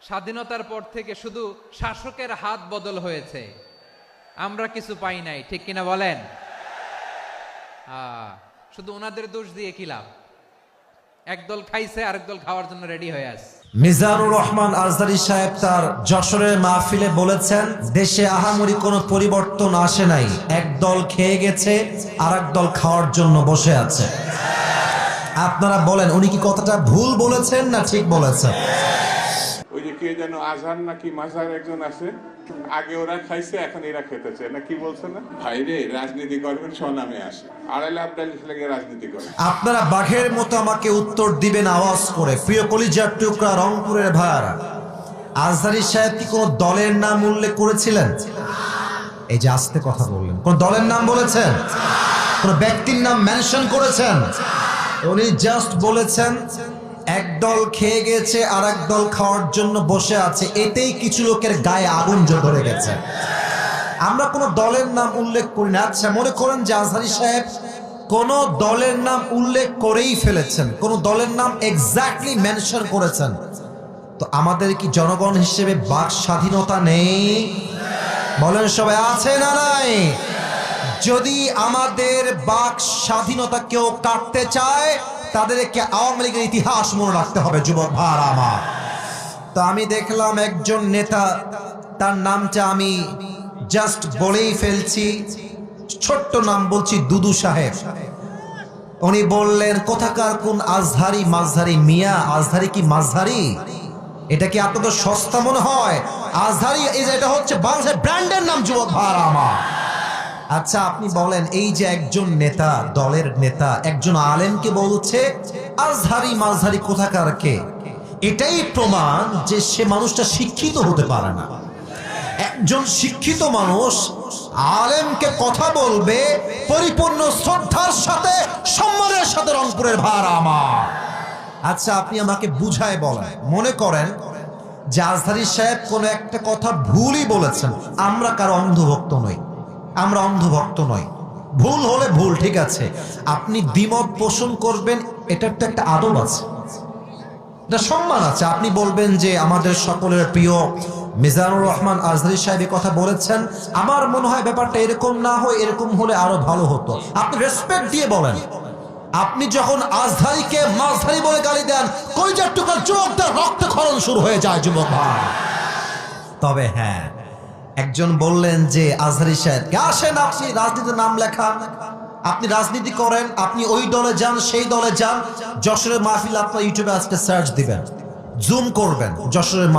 স্বাধীনতার পর থেকে শুধু শাসকের হাত বদল হয়েছে, আমরা কিছু পাই নাই, ঠিক কিনা বলেন? শুধু ওনাদের দোষ দিয়ে কি লাভ? একদল খাইছে, আরেক দল খাওয়ার জন্য রেডি হয়ে আছে। মিজানুর রহমান আজহারী সাহেব তার যশোরের মাহফিলে বলেছেন, দেশে আহামরি কোনো পরিবর্তন আসে নাই, একদল খেয়ে গেছে আর একদল খাওয়ার জন্য বসে আছে। আপনারা বলেন, উনি কি কথাটা ভুল বলেছেন না ঠিক বলেছেন? ওই যে কে যেন আজহার নাকি মাজার একজন আছে, আগে ওরা খাইছে এখন এরা খেতেছে না, কি বলছে না? ভাইরে রাজনীতি করবেন স্বনামে আসে, আড়াইলে আবদালিশ লেগে রাজনীতি করে। আপনারা বাঘের মতো আমাকে উত্তর দিবেন আওয়াজ করে। প্রিয় কলিজার টুকরা রংপুরের ভাইয়ারা, আজহারী সাহেব কি কোন দলের নাম উল্লেখ করেছিলেন? এই যে আস্তে কথা বললেন, কোন দলের নাম বলেছেন? কোন ব্যক্তির নাম মেনশন করেছেন? উনি জাস্ট বলেছেন একদল খেয়ে গেছে আর একদল খাওয়ার জন্য বসে আছে, এতেই কিছু লোকের গায়ে আগুন ধরে গেছে। আমরা কোন দলের নাম উল্লেখ করি না। আচ্ছা, মনে করেন যে আজহারী সাহেব কোন দলের নাম উল্লেখ করেই ফেলেছেন, কোন দলের নাম এক্স্যাক্টলি মেনশন করেছেন, তো আমাদের কি জনগণ হিসেবে বাক স্বাধীনতা নেই? বলেন সবাই, আছে না নাই? যদি আমাদের বাক স্বাধীনতা কেউ কাটতে চায়, তাদেরকে আওয়ামী লীগের ইতিহাস মনে রাখতে হবে। যুবক ভাইরা আমার, তো আমি দেখলাম একজন নেতা, তার নামটা আমি জাস্ট বলেই ফেলছি, ছোট্ট নাম বলছি, দুদু সাহেব। উনি বললেন, কোথাকার কোন আজহারি মাঝহারি মিয়া, আজহারি কি মাঝহারি? এটা কি আপনাদের সস্তা মনে হয়? আজহারি এটা হচ্ছে বাংলাদেশের ব্র্যান্ডের নাম। যুবক ভাইরা আমার, আচ্ছা আপনি বলেন, এই যে একজন নেতা, দলের নেতা একজন আলেমকে বলছে আজহারি মাঝহারি কোথাকার কে, এটাই প্রমাণ যে সে মানুষটা শিক্ষিত হতে পারে না। একজন শিক্ষিত মানুষ আলেমকে কথা বলবে পরিপূর্ণ শ্রদ্ধার সাথে, সম্মানের সাথে। রংপুরের ভাইরা আমার, আচ্ছা আপনি আমাকে বুঝায় বলেন, মনে করেন যে আজহারী সাহেব কোন একটা কথা ভুলই বলেছেন, আমরা কারো অন্ধভক্ত নই, আমরা অন্ধভক্ত নই, ভুল হলে ভুল, ঠিক আছে, আপনি দ্বিমত পোষণ করবেন, এটার তো একটা আদব আছে, এটা সম্মান আছে। আপনি বলবেন যে আমাদের সকলের প্রিয় মিজানুর রহমান আজহারী সাহেব কথা বলেছেন, আমার মনে হয় ব্যাপারটা এরকম না হয়, এরকম হলে আরো ভালো হতো। আপনি রেসপেক্ট দিয়ে বলেন। আপনি যখন আজহারীকে মাঝহারি বলে গালি দেন, কলিজার টুকরা যুবকদের রক্তক্ষরণ শুরু হয়ে যায়। যুবক ভাই, তবে হ্যাঁ, একজন বললেন যে আজহারী সাহেব আসেন, আপনি রাজনীতির নাম লেখা, আপনি রাজনীতি করেন, আপনি ওই দলে যান, সেই দলে যান, যশোরের মাহফিল আপনার ইউটিউবে আজকে সার্চ দিবেন, জুম করবেন যশোরের মাহফিল।